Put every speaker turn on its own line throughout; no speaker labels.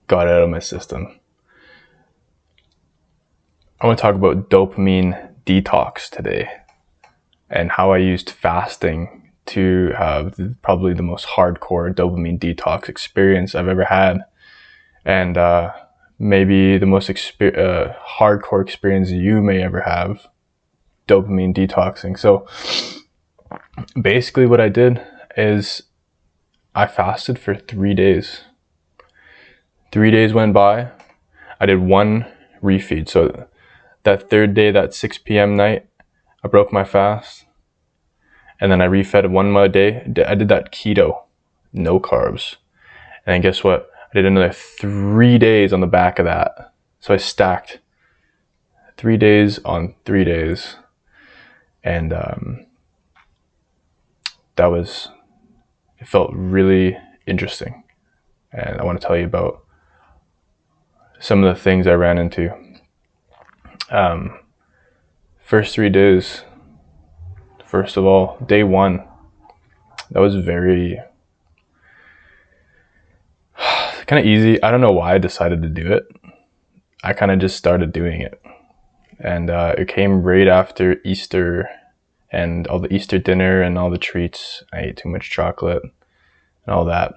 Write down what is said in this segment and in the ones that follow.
got it out of my system. I want to talk about dopamine detox today and how I used fasting to have probably the most hardcore dopamine detox experience I've ever had, and maybe the most hardcore experience you may ever have, dopamine detoxing. So basically what I did is I fasted for 3 days. 3 days went by. I did one refeed. So that third day, that 6 p.m. night, I broke my fast. And then I refed one more day. I did that keto, no carbs. And then guess what? I did another 3 days on the back of that. So I stacked 3 days on 3 days. And it felt really interesting. And I want to tell you about some of the things I ran into. First 3 days, first of all, day one, that was very kind of easy. I don't know why I decided to do it. I kind of just started doing it. And it came right after Easter and all the Easter dinner and all the treats. I ate too much chocolate and all that.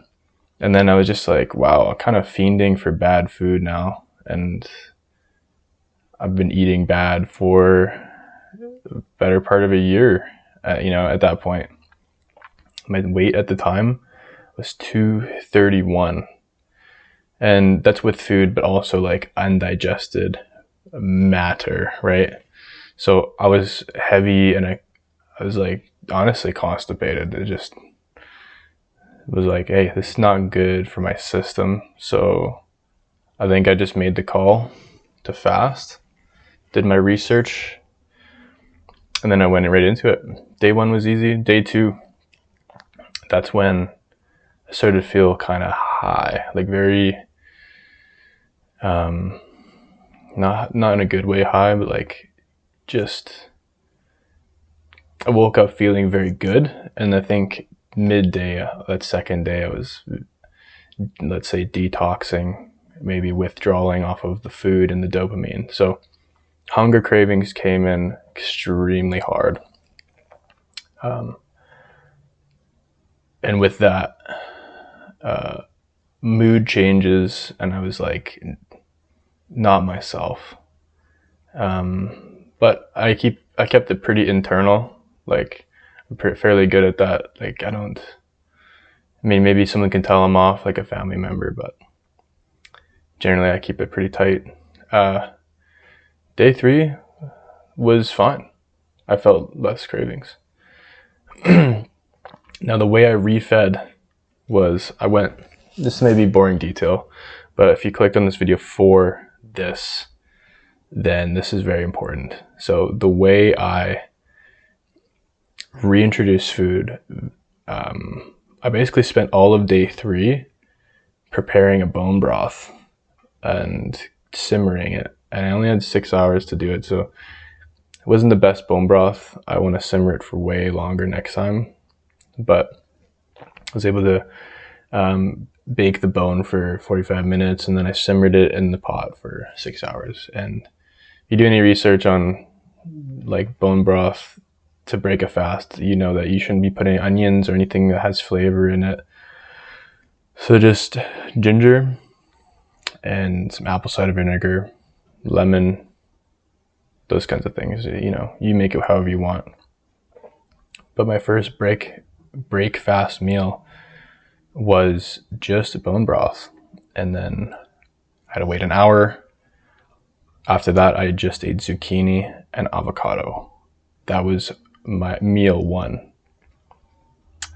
And then I was just like, wow, I'm kind of fiending for bad food now. And I've been eating bad for the better part of a year, at that point. My weight at the time was 231. And that's with food, but also like undigested matter, right? So I was heavy and I was like honestly constipated. It just was like, hey, this is not good for my system. So I think I just made the call to fast, did my research, and then I went right into it. Day one was easy. Day two, that's when I started to feel kind of high, like very, not in a good way high, but like just, I woke up feeling very good. And I think midday, that second day, I was, let's say, detoxing, maybe withdrawing off of the food and the dopamine. So hunger cravings came in extremely hard. And with that, mood changes, and I was like not myself. But I kept it pretty internal. Like I'm fairly good at that. Like maybe someone can tell I'm off, like a family member, but generally I keep it pretty tight. Day three was fine. I felt less cravings. Now the way I refed was this may be boring detail, but if you clicked on this video for this, then this is very important. So the way I reintroduced food, I basically spent all of day three preparing a bone broth and simmering it. And I only had 6 hours to do it, so it wasn't the best bone broth. I want to simmer it for way longer next time. But I was able to bake the bone for 45 minutes, and then I simmered it in the pot for 6 hours. And if you do any research on like bone broth to break a fast, you know that you shouldn't be putting onions or anything that has flavor in it. So just ginger and some apple cider vinegar, lemon, those kinds of things. You make it however you want. But my first break fast meal was just bone broth, and then I had to wait an hour. After that, I just ate zucchini and avocado. That was my meal one.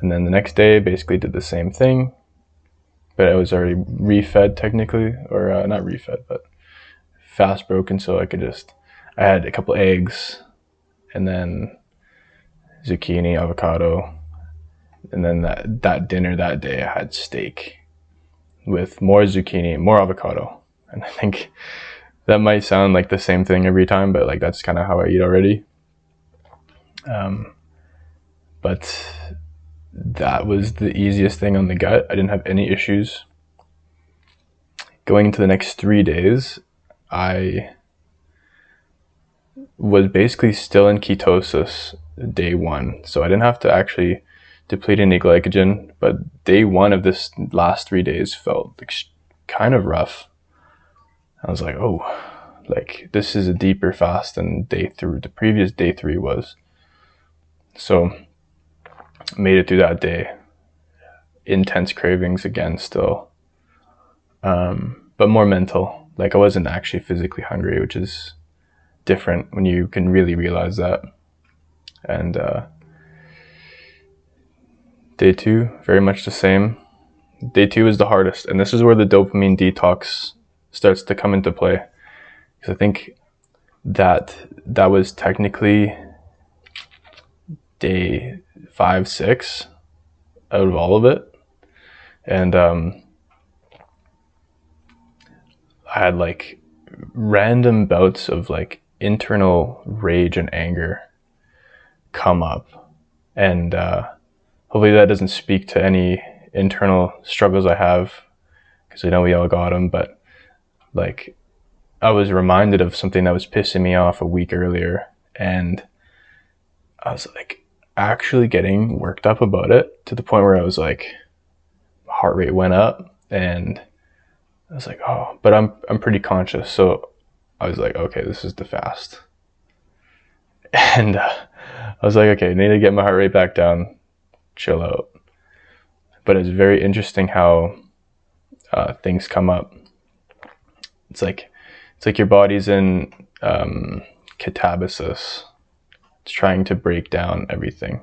And then the next day, basically did the same thing, but I was already refed technically, or not refed, but fast broken. So I had a couple eggs, and then zucchini, avocado, and then that dinner that day I had steak with more zucchini, more avocado. And I think that might sound like the same thing every time, but like that's kind of how I eat already. But that was the easiest thing on the gut. I didn't have any issues. going into the next 3 days, I was basically still in ketosis day 1. So I didn't have to actually deplete any glycogen, but day 1 of this last 3 days felt like kind of rough. I was like, oh, like this is a deeper fast than the previous day 3 was. So made it through that day. Intense cravings again still. But more mental. Like I wasn't actually physically hungry, which is different when you can really realize that. And day 2, very much the same. Day 2 is the hardest, and this is where the dopamine detox starts to come into play. Because I think that was technically day 5, 6 out of all of it. And I had like random bouts of like internal rage and anger come up. And hopefully that doesn't speak to any internal struggles I have, because I know we all got them. But like I was reminded of something that was pissing me off a week earlier, and I was like actually getting worked up about it, to the point where I was like, heart rate went up, and I was like, oh, but I'm pretty conscious. So I was like, okay, this is the fast. And I was like, okay, I need to get my heart rate back down, chill out. But it's very interesting how things come up. It's like your body's in catabasis. It's trying to break down everything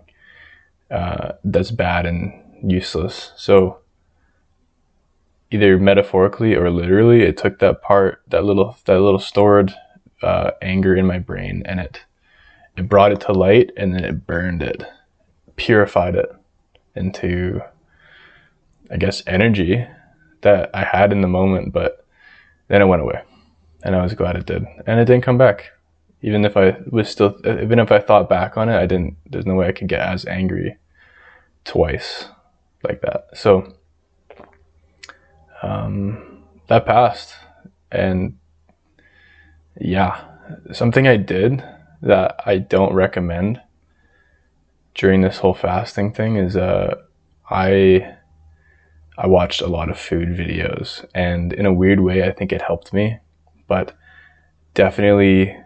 that's bad and useless. So either metaphorically or literally, it took that little stored anger in my brain, and it brought it to light, and then it burned it, purified it into, I guess, energy that I had in the moment. But then it went away, and I was glad it did, and it didn't come back. Even if I thought back on it, there's no way I could get as angry twice like that. So that passed. And yeah, something I did that I don't recommend during this whole fasting thing is I watched a lot of food videos, and in a weird way I think it helped me, but definitely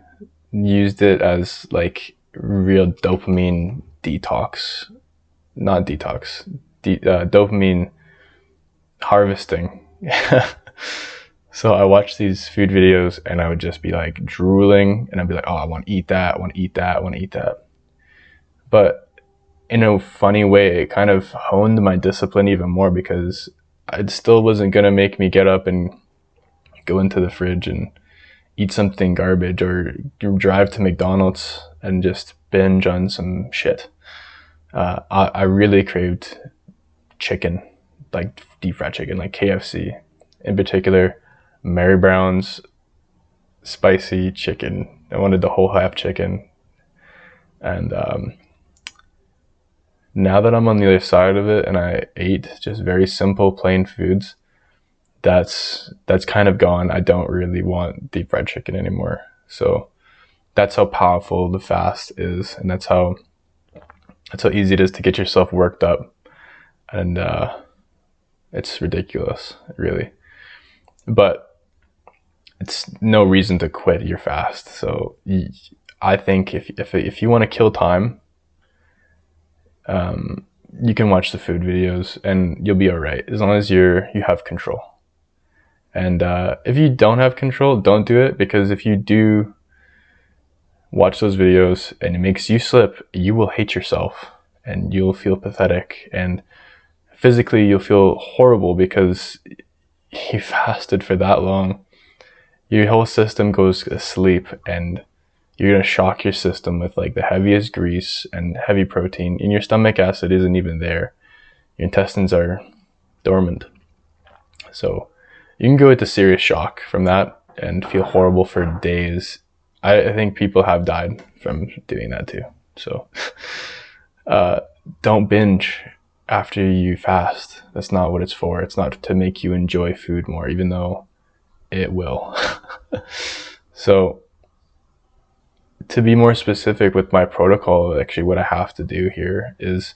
used it as like real dopamine detox, not detox, dopamine harvesting. So I watched these food videos, and I would just be like drooling, and I'd be like, oh, I want to eat that, I want to eat that, I want to eat that. But in a funny way, it kind of honed my discipline even more, because it still wasn't going to make me get up and go into the fridge and eat something garbage, or drive to McDonald's and just binge on some shit. I really craved chicken, like deep fried chicken, like KFC. In particular, Mary Brown's spicy chicken. I wanted the whole half chicken. And now that I'm on the other side of it, and I ate just very simple, plain foods, that's kind of gone. I don't really want deep fried chicken anymore. So that's how powerful the fast is, and that's how easy it is to get yourself worked up. And it's ridiculous, really. But it's no reason to quit your fast. So I think if you want to kill time, you can watch the food videos and you'll be all right, as long as you have control. And if you don't have control, don't do it, because if you do watch those videos and it makes you slip, you will hate yourself, and you'll feel pathetic, and physically you'll feel horrible because you fasted for that long. Your whole system goes asleep, and you're going to shock your system with like the heaviest grease and heavy protein, and your stomach acid isn't even there. Your intestines are dormant. So you can go into serious shock from that and feel horrible for days. I think people have died from doing that too. So don't binge after you fast. That's not what it's for. It's not to make you enjoy food more, even though it will. So to be more specific with my protocol, actually what I have to do here is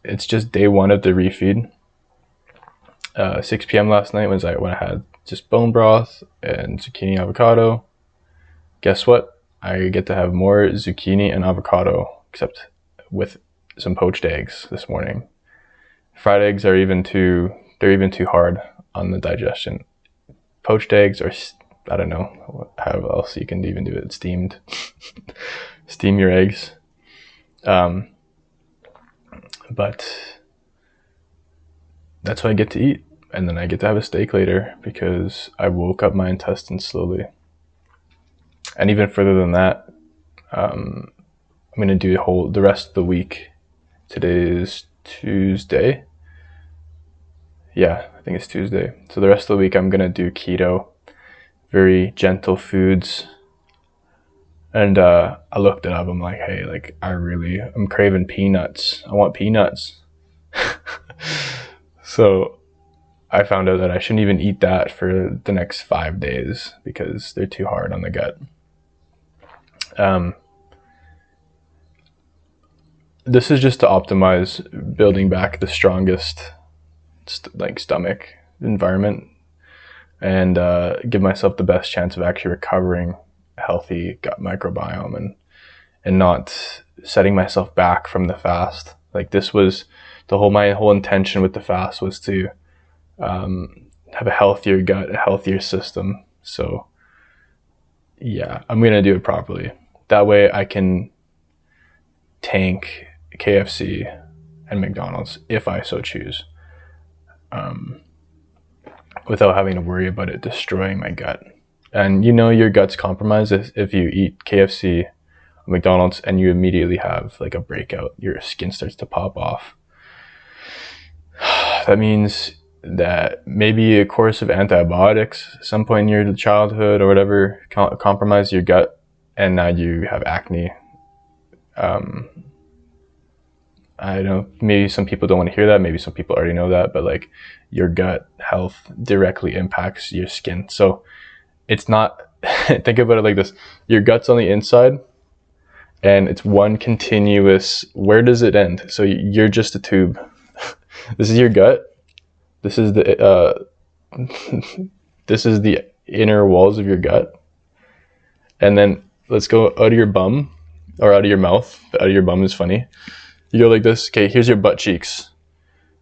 it's just day one of the refeed. 6 p.m. last night was when I had just bone broth and zucchini avocado. Guess what? I get to have more zucchini and avocado, except with some poached eggs this morning. Fried eggs are even too hard on the digestion. Poached eggs are, I don't know how else you can even do it. Steamed. Steam your eggs. But that's what I get to eat. And then I get to have a steak later because I woke up my intestines slowly. And even further than that, I'm going to do the rest of the week. Today is Tuesday. Yeah, I think it's Tuesday. So the rest of the week I'm going to do keto, very gentle foods. And I looked it up. I'm like, hey, like I'm craving peanuts. I want peanuts. So I found out that I shouldn't even eat that for the next 5 days because they're too hard on the gut. This is just to optimize building back the strongest stomach environment and give myself the best chance of actually recovering a healthy gut microbiome and not setting myself back from the fast. Like this was my whole intention with the fast was to have a healthier gut, a healthier system. So yeah, I'm going to do it properly. That way I can tank KFC and McDonald's if I so choose, without having to worry about it destroying my gut. And your gut's compromised if you eat KFC, McDonald's, and you immediately have like a breakout. Your skin starts to pop off. That means that maybe a course of antibiotics at some point in your childhood or whatever compromised your gut, and now you have acne. I don't know, maybe some people don't want to hear that, maybe some people already know that, but like your gut health directly impacts your skin. So it's not, think about it like this, your gut's on the inside and it's one continuous, where does it end? So you're just a tube. This is your gut. This is the inner walls of your gut. And then let's go out of your bum, or out of your mouth. Out of your bum is funny. You go like this. Okay, here's your butt cheeks.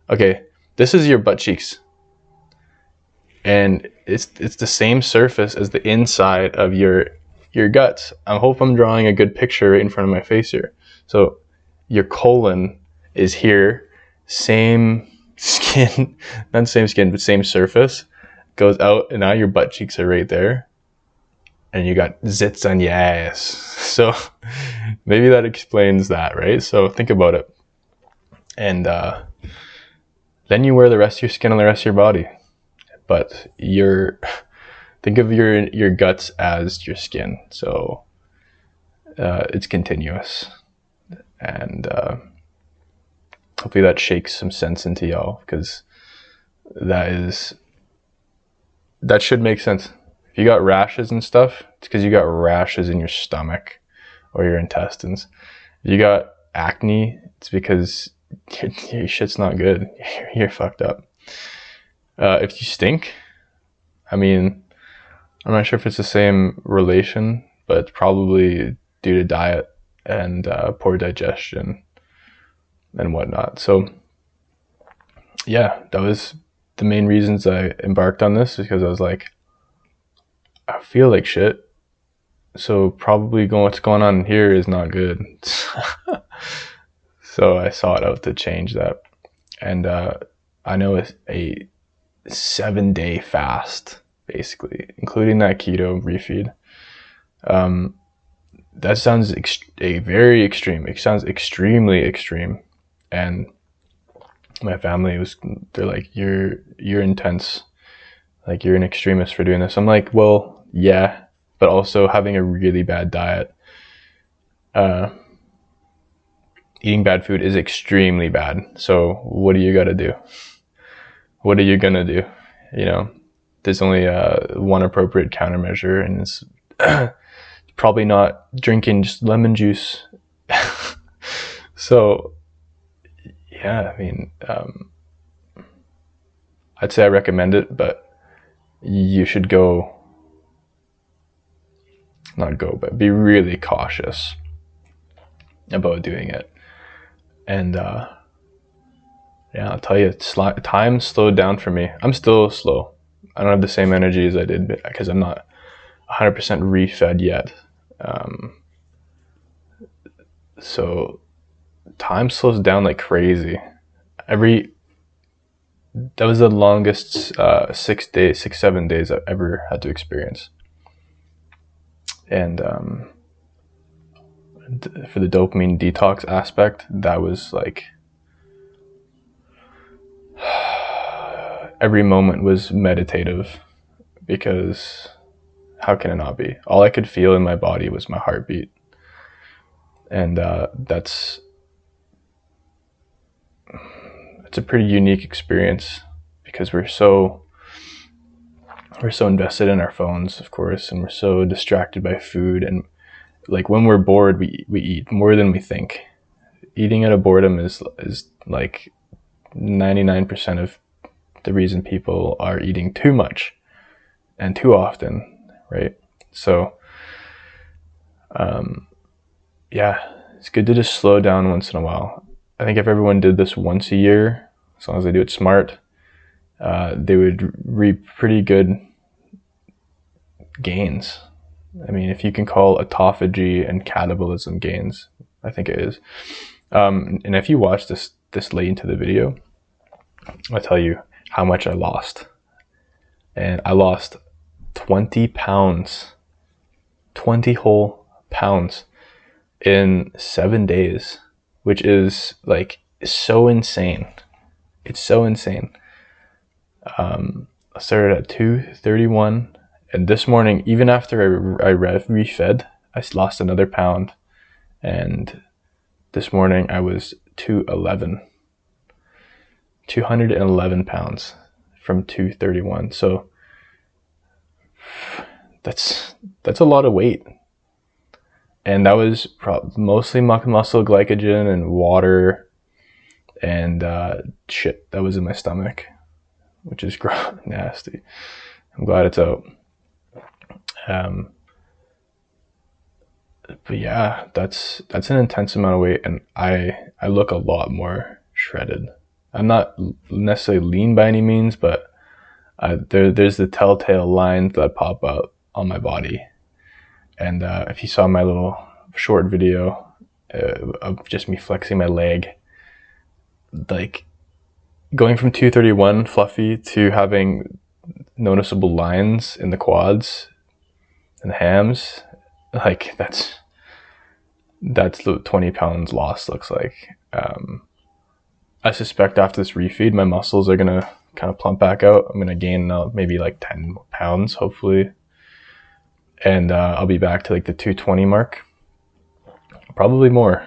Okay, this is your butt cheeks. And it's the same surface as the inside of your gut. I hope I'm drawing a good picture right in front of my face here. So your colon is here, same skin, not same skin, but same surface, goes out, and now your butt cheeks are right there. And you got zits on your ass. So maybe that explains that, right? So think about it. And then you wear the rest of your skin on the rest of your body. But think of your guts as your skin. So it's continuous. And hopefully that shakes some sense into y'all, because that should make sense. If you got rashes and stuff, it's because you got rashes in your stomach or your intestines. If you got acne, it's because your shit's not good. You're fucked up. If you stink, I mean, I'm not sure if it's the same relation, but it's probably due to diet and poor digestion and whatnot. So yeah, that was the main reasons I embarked on this, because I was like, I feel like shit, so probably what's going on here is not good. So I sought out to change that. And I know it's a 7-day fast, basically, including that keto refeed. That sounds very extreme. It sounds extremely extreme. And my family they're like, you're intense. Like, you're an extremist for doing this. I'm like, well, yeah, but also having a really bad diet. Eating bad food is extremely bad. So what do you got to do? What are you going to do? there's only one appropriate countermeasure, and it's probably not drinking just lemon juice. So yeah, I mean, I'd say I recommend it, but you should but be really cautious about doing it. And yeah, I'll tell you, time slowed down for me. I'm still slow. I don't have the same energy as I did because I'm not 100% refed yet. So time slows down like crazy. That was the longest 7 days I've ever had to experience. And for the dopamine detox aspect, that was like every moment was meditative, because how can it not be? All I could feel in my body was my heartbeat. And it's a pretty unique experience, because we're so invested in our phones, of course, and we're so distracted by food. And like when we're bored, we eat more than we think. Eating out of boredom is like 99% of the reason people are eating too much and too often, right? So yeah, it's good to just slow down once in a while. I think if everyone did this once a year, as long as they do it smart, they would reap pretty good gains. I mean, if you can call autophagy and catabolism gains, I think it is. And if you watch this late into the video, I'll tell you how much I lost. And I lost 20 pounds, 20 whole pounds in 7 days, which is like so insane. It's so insane. I started at 231, and this morning, even after I refed, I lost another pound, and this morning I was 211 pounds from 231. So that's a lot of weight. And that was mostly muscle glycogen and water and shit that was in my stomach, which is nasty. I'm glad it's out. But yeah, that's an intense amount of weight, and I look a lot more shredded. I'm not necessarily lean by any means, but there's the telltale lines that pop out on my body. And if you saw my little short video of just me flexing my leg, like going from 231 fluffy to having noticeable lines in the quads and the hams, like that's the 20 pounds lost looks like. I suspect after this refeed, my muscles are gonna kind of plump back out. I'm gonna gain maybe like 10 pounds, hopefully, and I'll be back to like the 220 mark, probably more.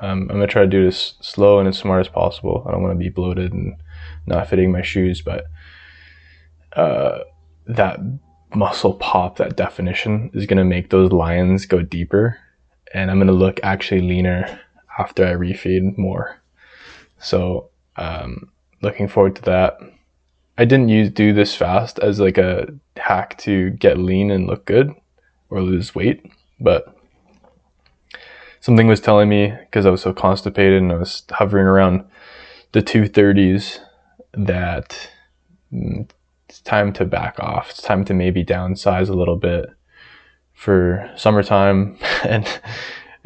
I'm gonna try to do this slow and as smart as possible. I don't want to be bloated and not fitting my shoes, but that muscle pop, that definition, is gonna make those lines go deeper, and I'm gonna look actually leaner after I refeed more. So looking forward to that. I didn't do this fast as like a hack to get lean and look good or lose weight, but something was telling me, because I was so constipated and I was hovering around the 230s, that it's time to back off. It's time to maybe downsize a little bit for summertime and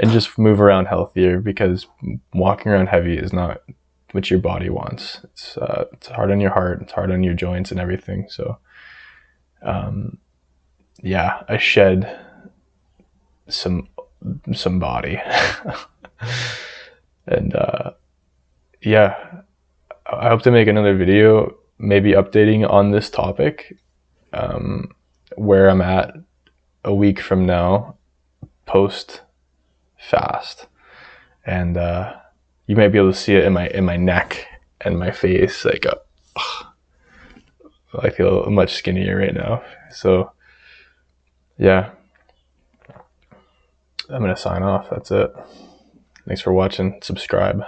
just move around healthier, because walking around heavy is not what your body wants. It's hard on your heart, it's hard on your joints and everything. So yeah, I shed some body. And yeah, I hope to make another video maybe updating on this topic, where I'm at a week from now post fast, and you might be able to see it in my neck and my face, like I feel much skinnier right now. So yeah, I'm gonna sign off. That's it. Thanks for watching. Subscribe.